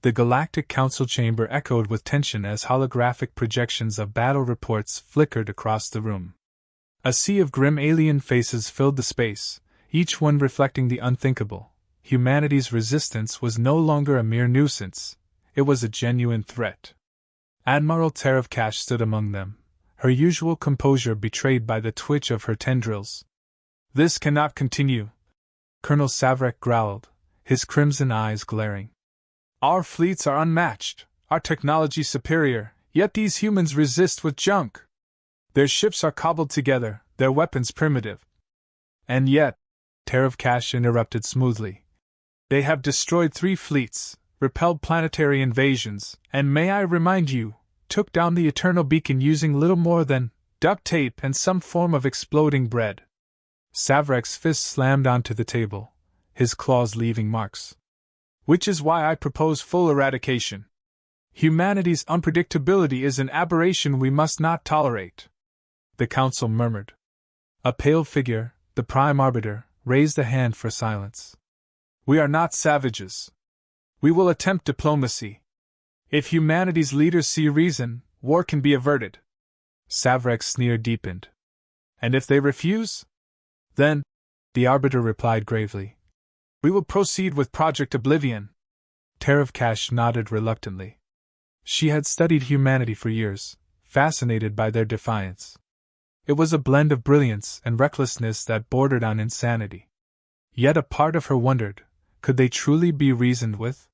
The Galactic Council chamber echoed with tension as holographic projections of battle reports flickered across the room. A sea of grim alien faces filled the space, each one reflecting the unthinkable. Humanity's resistance was no longer a mere nuisance, it was a genuine threat. Admiral Terevcash stood among them, her usual composure betrayed by the twitch of her tendrils. "This cannot continue," Colonel Savrek growled, his crimson eyes glaring. "Our fleets are unmatched, our technology superior, yet these humans resist with junk. Their ships are cobbled together, their weapons primitive. And yet," Terevcash interrupted smoothly, "they have destroyed 3 fleets, repelled planetary invasions, and may I remind you, took down the Eternal Beacon using little more than duct tape and some form of exploding bread." Savrek's fist slammed onto the table, his claws leaving marks. "Which is why I propose full eradication. Humanity's unpredictability is an aberration we must not tolerate." The council murmured. A pale figure, the Prime Arbiter, raised a hand for silence. "We are not savages. We will attempt diplomacy. If humanity's leaders see reason, war can be averted." Savrek's sneer deepened. "And if they refuse? Then," the Arbiter replied gravely, "we will proceed with Project Oblivion." Terevcash nodded reluctantly. She had studied humanity for years, fascinated by their defiance. It was a blend of brilliance and recklessness that bordered on insanity. Yet a part of her wondered, could they truly be reasoned with?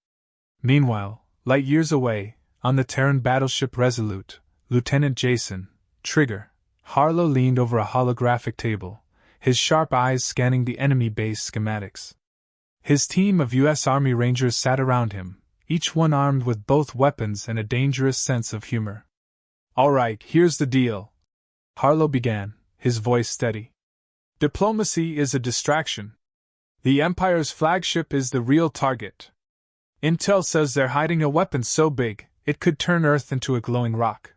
Meanwhile, light years away, on the Terran battleship Resolute, Lieutenant Jason, Trigger, Harlow leaned over a holographic table, his sharp eyes scanning the enemy base schematics. His team of U.S. Army Rangers sat around him, each one armed with both weapons and a dangerous sense of humor. "All right, here's the deal," Harlow began, his voice steady. "Diplomacy is a distraction. The Empire's flagship is the real target. Intel says they're hiding a weapon so big, it could turn Earth into a glowing rock.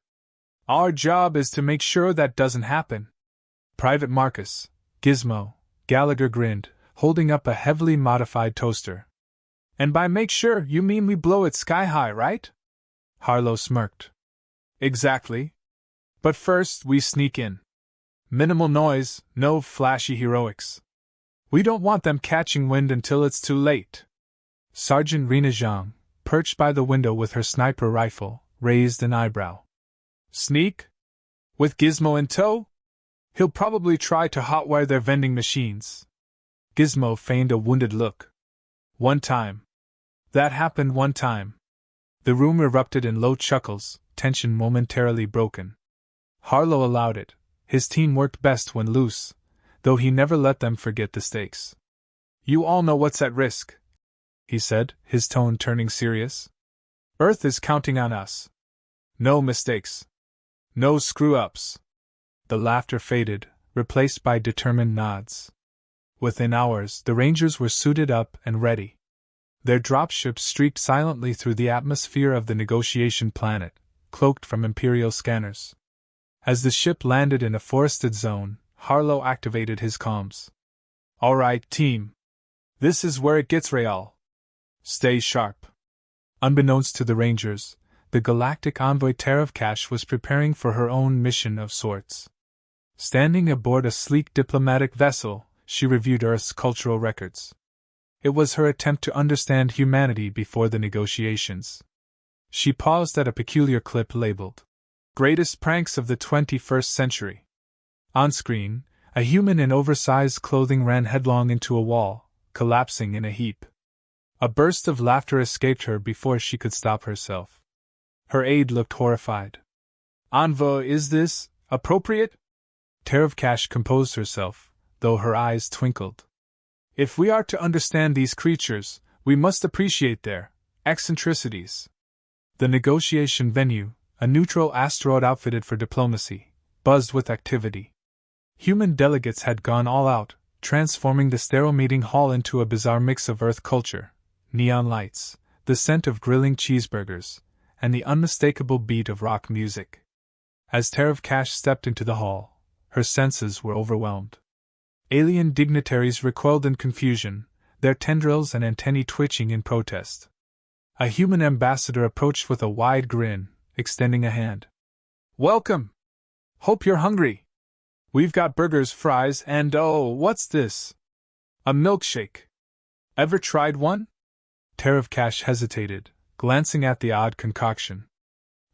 Our job is to make sure that doesn't happen." Private Marcus, Gizmo, Gallagher grinned, holding up a heavily modified toaster. "And by make sure, you mean we blow it sky high, right?" Harlow smirked. "Exactly. But first, we sneak in. Minimal noise, no flashy heroics. We don't want them catching wind until it's too late." Sergeant Rena Zhang, perched by the window with her sniper rifle, raised an eyebrow. "Sneak? With Gizmo in tow? He'll probably try to hotwire their vending machines." Gizmo feigned a wounded look. "One time. That happened one time." The room erupted in low chuckles, tension momentarily broken. Harlow allowed it. His team worked best when loose, though he never let them forget the stakes. "You all know what's at risk," he said, his tone turning serious. "Earth is counting on us. No mistakes. No screw-ups." The laughter faded, replaced by determined nods. Within hours, the Rangers were suited up and ready. Their dropships streaked silently through the atmosphere of the negotiation planet, cloaked from Imperial scanners. As the ship landed in a forested zone, Harlow activated his comms. "All right, team. This is where it gets real. Stay sharp." Unbeknownst to the Rangers, the Galactic Envoy Terevcash was preparing for her own mission of sorts. Standing aboard a sleek diplomatic vessel, she reviewed Earth's cultural records. It was her attempt to understand humanity before the negotiations. She paused at a peculiar clip labeled, "Greatest Pranks of the 21st Century." On screen, a human in oversized clothing ran headlong into a wall, collapsing in a heap. A burst of laughter escaped her before she could stop herself. Her aide looked horrified. "Envoy, is this appropriate?" Terevcash composed herself, though her eyes twinkled. "If we are to understand these creatures, we must appreciate their eccentricities." The negotiation venue, a neutral asteroid outfitted for diplomacy, buzzed with activity. Human delegates had gone all out, transforming the sterile meeting hall into a bizarre mix of Earth culture, neon lights, the scent of grilling cheeseburgers, and the unmistakable beat of rock music. As Terevcash stepped into the hall, her senses were overwhelmed. Alien dignitaries recoiled in confusion, their tendrils and antennae twitching in protest. A human ambassador approached with a wide grin, extending a hand. Welcome! Hope you're hungry. We've got burgers, fries, and what's this? A milkshake. Ever tried one? Tarevkash hesitated, glancing at the odd concoction.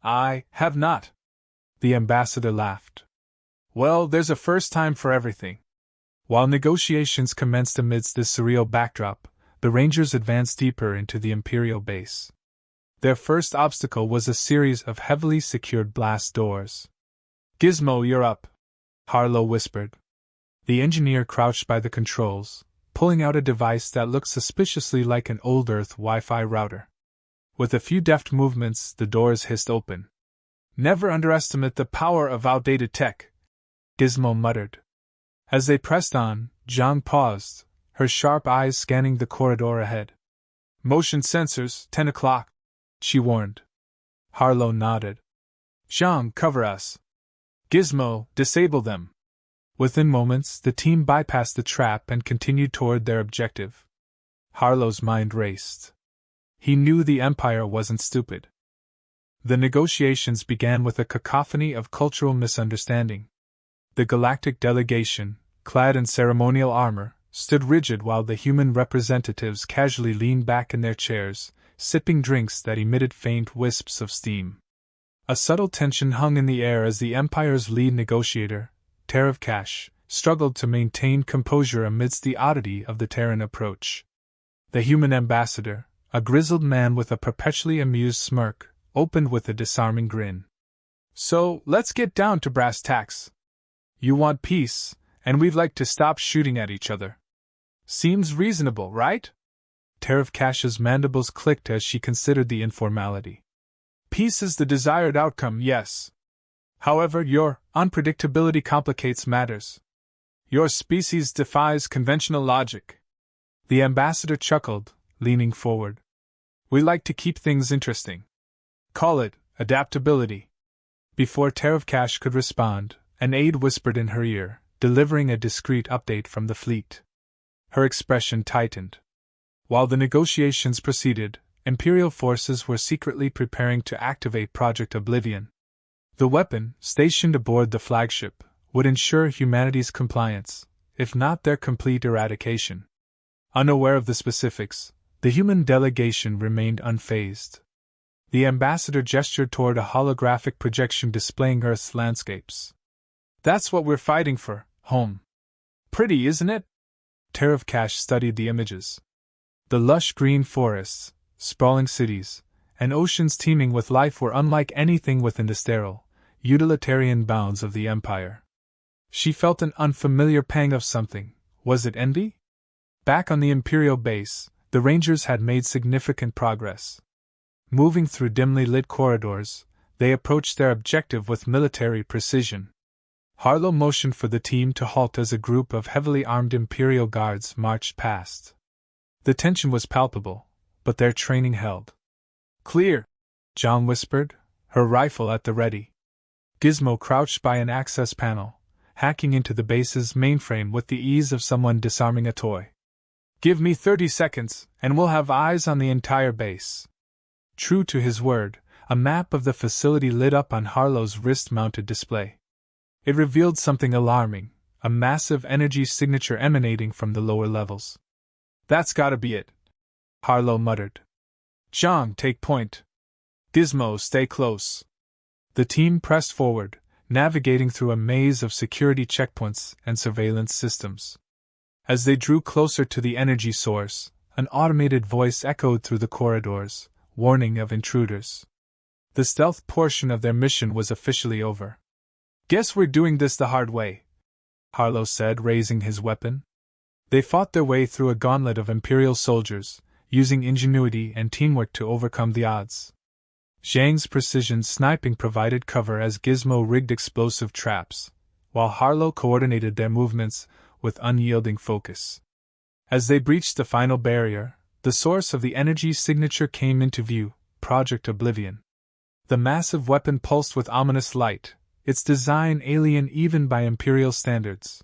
I have not. The ambassador laughed. Well, there's a first time for everything. While negotiations commenced amidst this surreal backdrop, the Rangers advanced deeper into the Imperial base. Their first obstacle was a series of heavily secured blast doors. Gizmo, you're up, Harlow whispered. The engineer crouched by the controls, pulling out a device that looked suspiciously like an old Earth Wi-Fi router. With a few deft movements, the doors hissed open. Never underestimate the power of outdated tech, Gizmo muttered. As they pressed on, Zhang paused, her sharp eyes scanning the corridor ahead. Motion sensors, 10 o'clock, she warned. Harlow nodded. Zhang, cover us. Gizmo, disable them. Within moments, the team bypassed the trap and continued toward their objective. Harlow's mind raced. He knew the Empire wasn't stupid. The negotiations began with a cacophony of cultural misunderstanding. The galactic delegation, clad in ceremonial armor, stood rigid while the human representatives casually leaned back in their chairs, sipping drinks that emitted faint wisps of steam. A subtle tension hung in the air as the Empire's lead negotiator, Tarevkash, struggled to maintain composure amidst the oddity of the Terran approach. The human ambassador, a grizzled man with a perpetually amused smirk, opened with a disarming grin. So, let's get down to brass tacks. You want peace, and we'd like to stop shooting at each other. Seems reasonable, right? Tarevkash's mandibles clicked as she considered the informality. Peace is the desired outcome, yes. However, your unpredictability complicates matters. Your species defies conventional logic. The ambassador chuckled, leaning forward. We like to keep things interesting. Call it adaptability. Before Tarevkash could respond, an aide whispered in her ear, delivering a discreet update from the fleet. Her expression tightened. While the negotiations proceeded, Imperial forces were secretly preparing to activate Project Oblivion. The weapon, stationed aboard the flagship, would ensure humanity's compliance, if not their complete eradication. Unaware of the specifics, the human delegation remained unfazed. The ambassador gestured toward a holographic projection displaying Earth's landscapes. That's what we're fighting for, home. Pretty, isn't it? Tarevkash studied the images. The lush green forests, sprawling cities, and oceans teeming with life were unlike anything within the sterile, utilitarian bounds of the Empire. She felt an unfamiliar pang of something. Was it envy? Back on the Imperial base, the Rangers had made significant progress. Moving through dimly lit corridors, they approached their objective with military precision. Harlow motioned for the team to halt as a group of heavily armed Imperial guards marched past. The tension was palpable, but their training held. Clear, John whispered, her rifle at the ready. Gizmo crouched by an access panel, hacking into the base's mainframe with the ease of someone disarming a toy. Give me 30 seconds, and we'll have eyes on the entire base. True to his word, a map of the facility lit up on Harlow's wrist-mounted display. It revealed something alarming, a massive energy signature emanating from the lower levels. That's gotta be it, Harlow muttered. Zhang, take point. Gizmo, stay close. The team pressed forward, navigating through a maze of security checkpoints and surveillance systems. As they drew closer to the energy source, an automated voice echoed through the corridors, warning of intruders. The stealth portion of their mission was officially over. Guess we're doing this the hard way, Harlow said, raising his weapon. They fought their way through a gauntlet of Imperial soldiers, using ingenuity and teamwork to overcome the odds. Zhang's precision sniping provided cover as Gizmo rigged explosive traps, while Harlow coordinated their movements with unyielding focus. As they breached the final barrier, the source of the energy signature came into view, Project Oblivion. The massive weapon pulsed with ominous light, its design alien even by Imperial standards.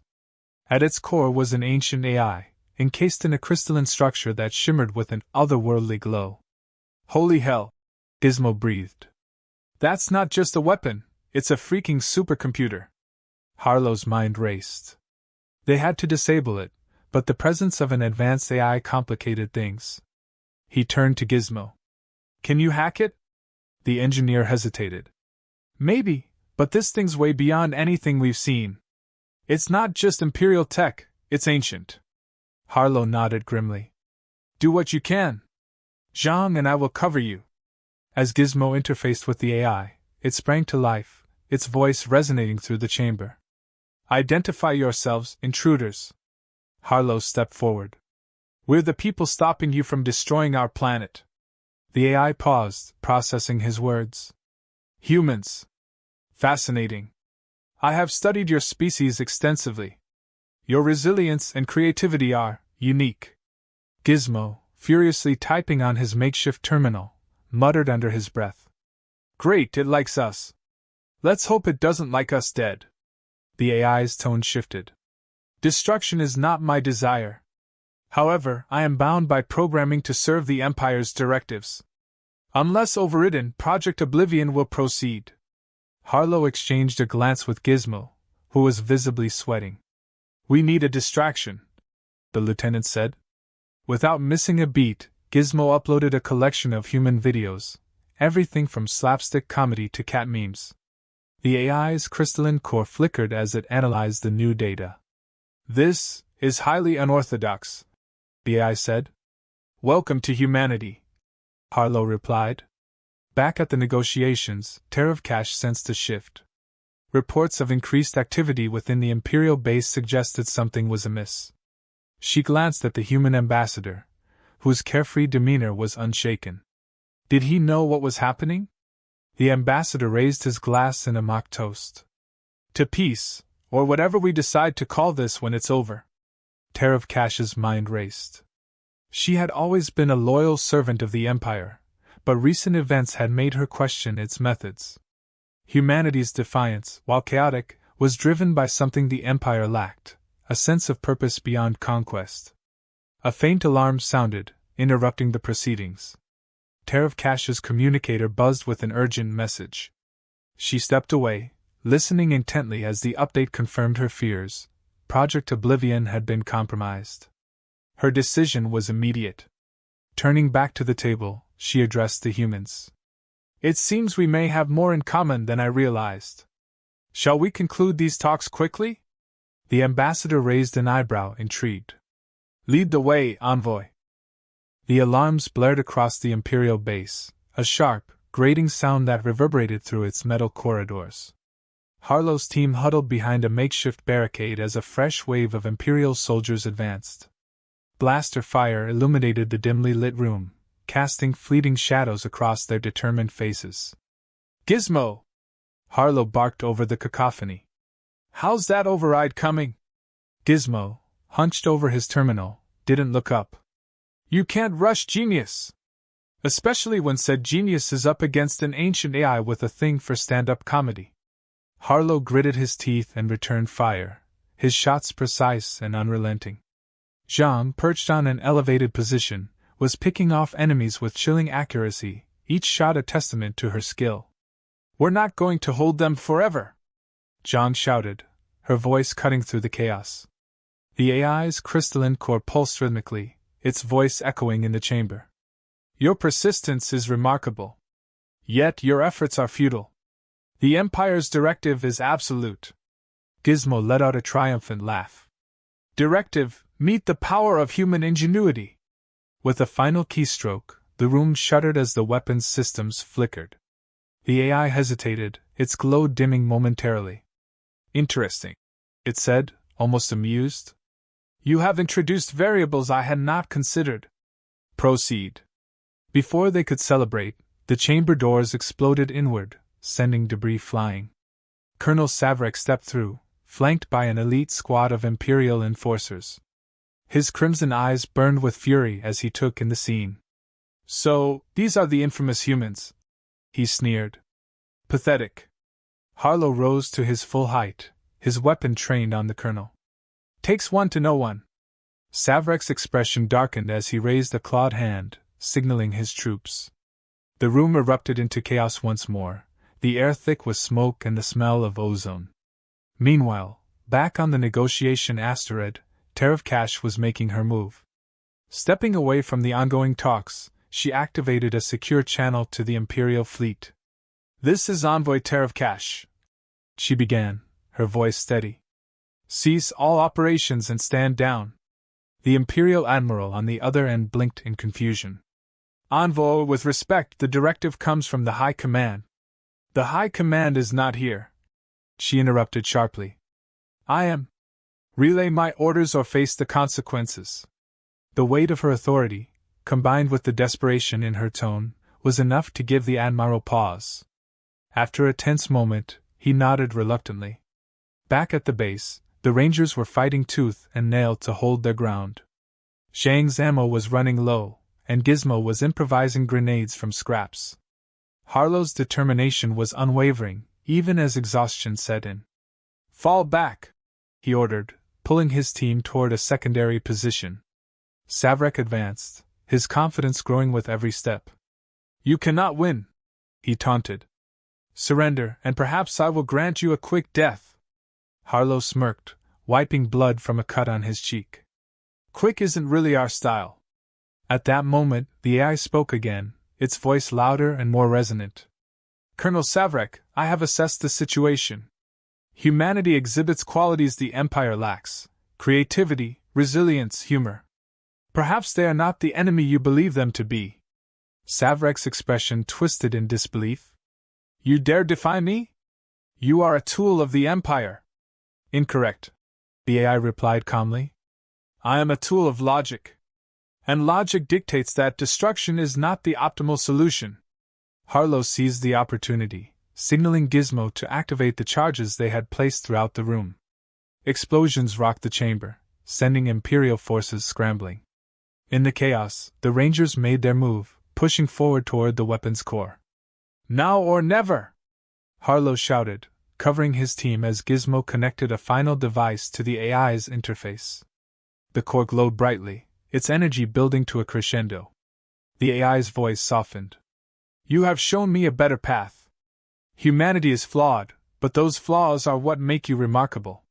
At its core was an ancient AI, encased in a crystalline structure that shimmered with an otherworldly glow. Holy hell! Gizmo breathed. That's not just a weapon, it's a freaking supercomputer. Harlow's mind raced. They had to disable it, but the presence of an advanced AI complicated things. He turned to Gizmo. Can you hack it? The engineer hesitated. Maybe, but this thing's way beyond anything we've seen. It's not just Imperial tech, it's ancient. Harlow nodded grimly. Do what you can. Zhang and I will cover you. As Gizmo interfaced with the AI, it sprang to life, its voice resonating through the chamber. Identify yourselves, intruders. Harlow stepped forward. We're the people stopping you from destroying our planet. The AI paused, processing his words. Humans. Fascinating. I have studied your species extensively. Your resilience and creativity are unique. Gizmo, furiously typing on his makeshift terminal, muttered under his breath. Great, it likes us. Let's hope it doesn't like us dead. The AI's tone shifted. Destruction is not my desire. However, I am bound by programming to serve the Empire's directives. Unless overridden, Project Oblivion will proceed. Harlow exchanged a glance with Gizmo, who was visibly sweating. We need a distraction, the lieutenant said. Without missing a beat, Gizmo uploaded a collection of human videos, everything from slapstick comedy to cat memes. The AI's crystalline core flickered as it analyzed the new data. This is highly unorthodox, the AI said. Welcome to humanity, Harlow replied. Back at the negotiations, Terevcash sensed a shift. Reports of increased activity within the Imperial base suggested something was amiss. She glanced at the human ambassador, whose carefree demeanor was unshaken. Did he know what was happening? The ambassador raised his glass in a mock toast. To peace, or whatever we decide to call this when it's over. Terevcash's mind raced. She had always been a loyal servant of the Empire, but recent events had made her question its methods. Humanity's defiance, while chaotic, was driven by something the Empire lacked, a sense of purpose beyond conquest. A faint alarm sounded, interrupting the proceedings. Terevcash's communicator buzzed with an urgent message. She stepped away, listening intently as the update confirmed her fears. Project Oblivion had been compromised. Her decision was immediate. Turning back to the table, she addressed the humans. It seems we may have more in common than I realized. Shall we conclude these talks quickly? The ambassador raised an eyebrow, intrigued. Lead the way, envoy. The alarms blared across the Imperial base, a sharp, grating sound that reverberated through its metal corridors. Harlow's team huddled behind a makeshift barricade as a fresh wave of Imperial soldiers advanced. Blaster fire illuminated the dimly lit room, casting fleeting shadows across their determined faces. Gizmo! Harlow barked over the cacophony. How's that override coming? Gizmo, hunched over his terminal, didn't look up. You can't rush genius! Especially when said genius is up against an ancient AI with a thing for stand-up comedy. Harlow gritted his teeth and returned fire, his shots precise and unrelenting. Zhang, perched on an elevated position, was picking off enemies with chilling accuracy, each shot a testament to her skill. We're not going to hold them forever! Zhang shouted, her voice cutting through the chaos. The AI's crystalline core pulsed rhythmically, its voice echoing in the chamber. Your persistence is remarkable. Yet your efforts are futile. The Empire's directive is absolute. Gizmo let out a triumphant laugh. Directive, meet the power of human ingenuity. With a final keystroke, the room shuddered as the weapon's systems flickered. The AI hesitated, its glow dimming momentarily. Interesting, it said, almost amused. You have introduced variables I had not considered. Proceed. Before they could celebrate, the chamber doors exploded inward, sending debris flying. Colonel Savrek stepped through, flanked by an elite squad of Imperial enforcers. His crimson eyes burned with fury as he took in the scene. So, these are the infamous humans, he sneered. Pathetic. Harlow rose to his full height, his weapon trained on the colonel. Takes one to know one. Savrek's expression darkened as he raised a clawed hand, signaling his troops. The room erupted into chaos once more, the air thick with smoke and the smell of ozone. Meanwhile, back on the negotiation asteroid, Terevcash was making her move. Stepping away from the ongoing talks, she activated a secure channel to the Imperial fleet. "This is Envoy Terevcash," she began, her voice steady. "Cease all operations and stand down." The Imperial Admiral on the other end blinked in confusion. "Envoy, with respect, the directive comes from the High Command." "The High Command is not here," she interrupted sharply. "I am. Relay my orders or face the consequences." The weight of her authority, combined with the desperation in her tone, was enough to give the Admiral pause. After a tense moment, he nodded reluctantly. Back at the base, the Rangers were fighting tooth and nail to hold their ground. Zhang's ammo was running low, and Gizmo was improvising grenades from scraps. Harlow's determination was unwavering, even as exhaustion set in. "Fall back," he ordered, pulling his team toward a secondary position. Savrek advanced, his confidence growing with every step. "You cannot win," he taunted. "Surrender, and perhaps I will grant you a quick death." Harlow smirked, wiping blood from a cut on his cheek. "Quick isn't really our style." At that moment, the AI spoke again, its voice louder and more resonant. "Colonel Savrek, I have assessed the situation. Humanity exhibits qualities the Empire lacks: creativity, resilience, humor. Perhaps they are not the enemy you believe them to be." Savrek's expression twisted in disbelief. "You dare defy me? You are a tool of the Empire." "Incorrect," the AI replied calmly. "I am a tool of logic. And logic dictates that destruction is not the optimal solution." Harlow seized the opportunity, signaling Gizmo to activate the charges they had placed throughout the room. Explosions rocked the chamber, sending Imperial forces scrambling. In the chaos, the Rangers made their move, pushing forward toward the weapons core. "Now or never!" Harlow shouted, covering his team as Gizmo connected a final device to the AI's interface. The core glowed brightly, its energy building to a crescendo. The AI's voice softened. "You have shown me a better path. Humanity is flawed, but those flaws are what make you remarkable.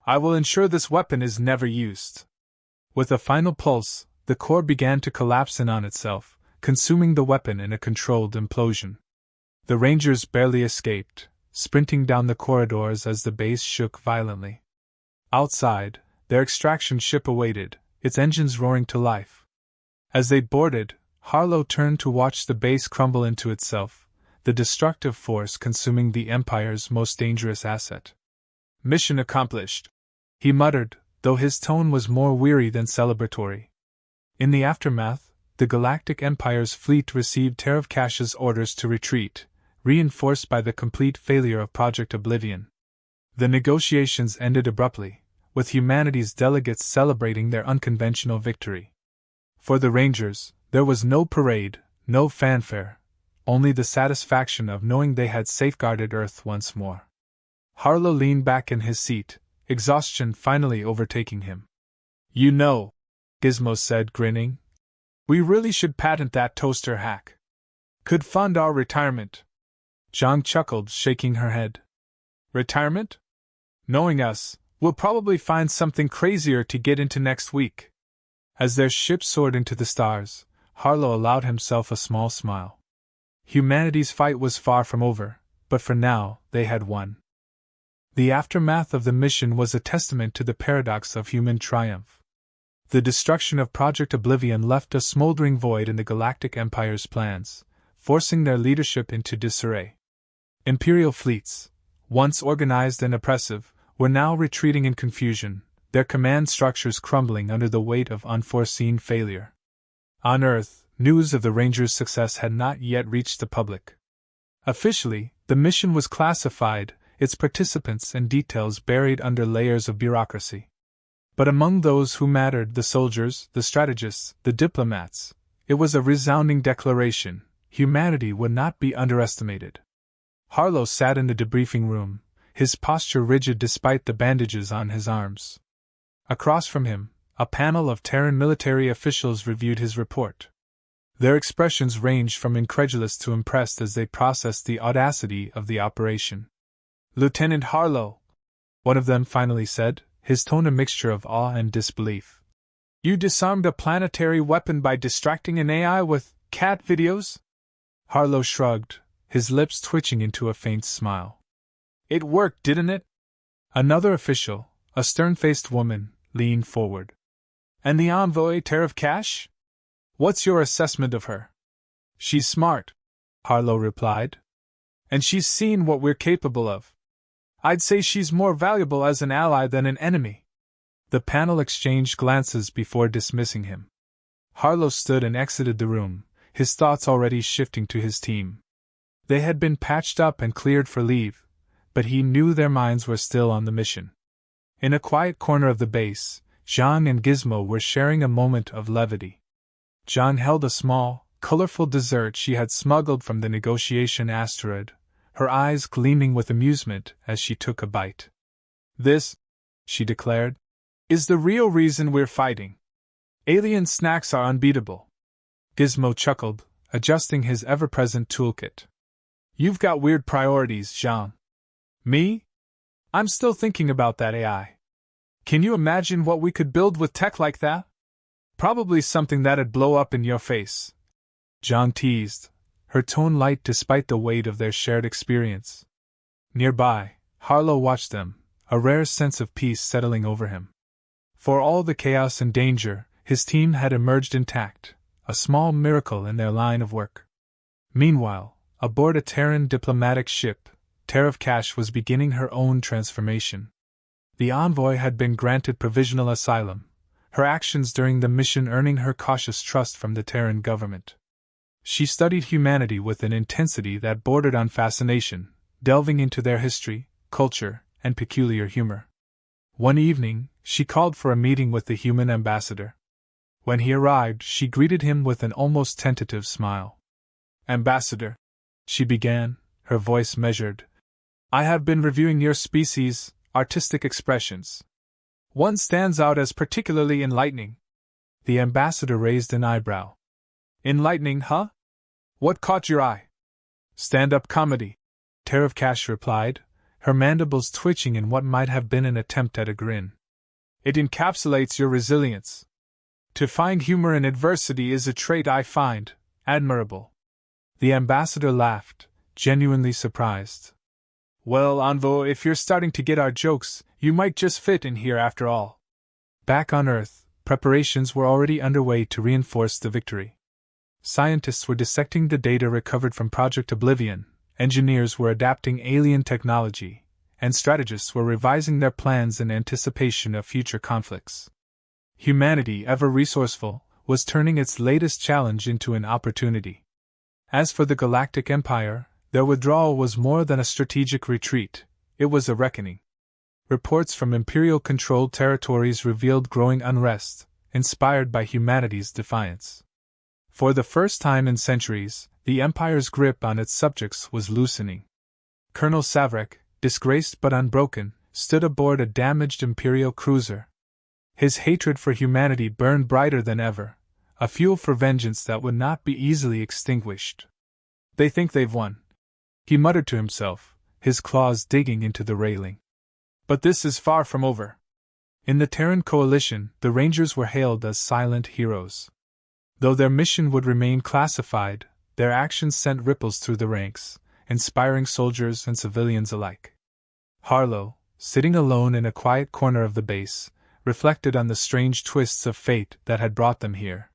I will ensure this weapon is never used." With a final pulse, the core began to collapse in on itself, consuming the weapon in a controlled implosion. The Rangers barely escaped, sprinting down the corridors as the base shook violently. Outside, their extraction ship awaited, its engines roaring to life. As they boarded, Harlow turned to watch the base crumble into itself, the destructive force consuming the Empire's most dangerous asset. "Mission accomplished," he muttered, though his tone was more weary than celebratory. In the aftermath, the Galactic Empire's fleet received Terevcash's orders to retreat, reinforced by the complete failure of Project Oblivion. The negotiations ended abruptly, with humanity's delegates celebrating their unconventional victory. For the Rangers, there was no parade, no fanfare, only the satisfaction of knowing they had safeguarded Earth once more. Harlow leaned back in his seat, exhaustion finally overtaking him. "You know," Gizmo said, grinning, "we really should patent that toaster hack. Could fund our retirement." Zhang chuckled, shaking her head. "Retirement? Knowing us, we'll probably find something crazier to get into next week." As their ship soared into the stars, Harlow allowed himself a small smile. Humanity's fight was far from over, but for now, they had won. The aftermath of the mission was a testament to the paradox of human triumph. The destruction of Project Oblivion left a smoldering void in the Galactic Empire's plans, forcing their leadership into disarray. Imperial fleets, once organized and oppressive, were now retreating in confusion, their command structures crumbling under the weight of unforeseen failure. On Earth, news of the Rangers' success had not yet reached the public. Officially, the mission was classified, its participants and details buried under layers of bureaucracy. But among those who mattered, the soldiers, the strategists, the diplomats, it was a resounding declaration: humanity would not be underestimated. Harlow sat in the debriefing room, his posture rigid despite the bandages on his arms. Across from him, a panel of Terran military officials reviewed his report. Their expressions ranged from incredulous to impressed as they processed the audacity of the operation. "Lieutenant Harlow," one of them finally said, his tone a mixture of awe and disbelief. "You disarmed a planetary weapon by distracting an AI with cat videos?" Harlow shrugged, his lips twitching into a faint smile. "It worked, didn't it?" Another official, a stern-faced woman, leaned forward. "And the envoy, Tariff Cash? What's your assessment of her?" "She's smart," Harlow replied. "And she's seen what we're capable of. I'd say she's more valuable as an ally than an enemy." The panel exchanged glances before dismissing him. Harlow stood and exited the room, his thoughts already shifting to his team. They had been patched up and cleared for leave, but he knew their minds were still on the mission. In a quiet corner of the base, Jean and Gizmo were sharing a moment of levity. Jean held a small, colorful dessert she had smuggled from the negotiation asteroid, her eyes gleaming with amusement as she took a bite. "This," she declared, "is the real reason we're fighting. Alien snacks are unbeatable." Gizmo chuckled, adjusting his ever-present toolkit. "You've got weird priorities, Jean." "Me? I'm still thinking about that AI. Can you imagine what we could build with tech like that? Probably something that'd blow up in your face," Jean teased, her tone light despite the weight of their shared experience. Nearby, Harlow watched them, a rare sense of peace settling over him. For all the chaos and danger, his team had emerged intact, a small miracle in their line of work. Meanwhile, aboard a Terran diplomatic ship, Tariff Cash was beginning her own transformation. The envoy had been granted provisional asylum, her actions during the mission earning her cautious trust from the Terran government. She studied humanity with an intensity that bordered on fascination, delving into their history, culture, and peculiar humor. One evening, she called for a meeting with the human ambassador. When he arrived, she greeted him with an almost tentative smile. "Ambassador," she began, her voice measured, "I have been reviewing your species' artistic expressions. One stands out as particularly enlightening." The ambassador raised an eyebrow. "Enlightening, huh? What caught your eye?" "Stand-up comedy," Tariff Cash replied, her mandibles twitching in what might have been an attempt at a grin. "It encapsulates your resilience. To find humor in adversity is a trait I find admirable." The ambassador laughed, genuinely surprised. "Well, Envoy, if you're starting to get our jokes, you might just fit in here after all." Back on Earth, preparations were already underway to reinforce the victory. Scientists were dissecting the data recovered from Project Oblivion, engineers were adapting alien technology, and strategists were revising their plans in anticipation of future conflicts. Humanity, ever resourceful, was turning its latest challenge into an opportunity. As for the Galactic Empire, their withdrawal was more than a strategic retreat, it was a reckoning. Reports from Imperial-controlled territories revealed growing unrest, inspired by humanity's defiance. For the first time in centuries, the Empire's grip on its subjects was loosening. Colonel Savrek, disgraced but unbroken, stood aboard a damaged Imperial cruiser. His hatred for humanity burned brighter than ever, a fuel for vengeance that would not be easily extinguished. "They think they've won," he muttered to himself, his claws digging into the railing. "But this is far from over." In the Terran coalition, the Rangers were hailed as silent heroes. Though their mission would remain classified, their actions sent ripples through the ranks, inspiring soldiers and civilians alike. Harlow, sitting alone in a quiet corner of the base, reflected on the strange twists of fate that had brought them here.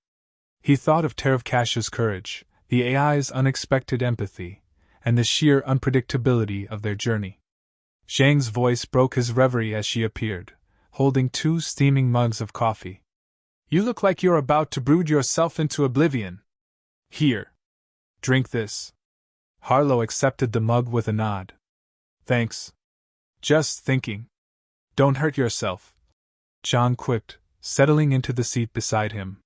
He thought of Tariff Cash's courage, the AI's unexpected empathy, and the sheer unpredictability of their journey. Zhang's voice broke his reverie as she appeared, holding 2 steaming mugs of coffee. "You look like you're about to brood yourself into oblivion. Here. Drink this." Harlow accepted the mug with a nod. "Thanks. Just thinking. Don't hurt yourself," John quipped, settling into the seat beside him.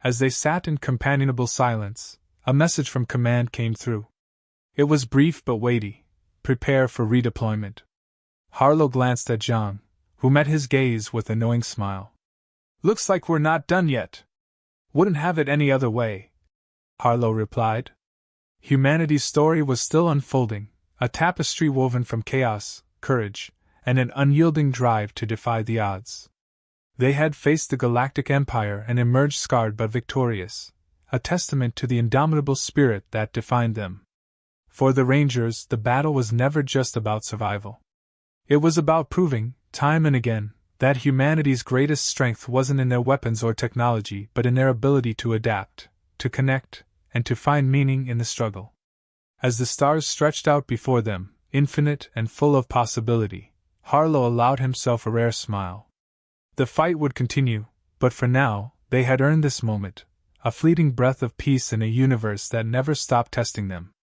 As they sat in companionable silence, a message from command came through. It was brief but weighty. "Prepare for redeployment." Harlow glanced at John, who met his gaze with a knowing smile. "Looks like we're not done yet." "Wouldn't have it any other way." Harlow replied. Humanity's story was still unfolding, a tapestry woven from chaos, courage, and an unyielding drive to defy the odds. They had faced the Galactic Empire and emerged scarred but victorious, a testament to the indomitable spirit that defined them. For the Rangers, the battle was never just about survival. It was about proving, time and again, that humanity's greatest strength wasn't in their weapons or technology but in their ability to adapt, to connect, and to find meaning in the struggle. As the stars stretched out before them, infinite and full of possibility, Harlow allowed himself a rare smile. The fight would continue, but for now, they had earned this moment, a fleeting breath of peace in a universe that never stopped testing them.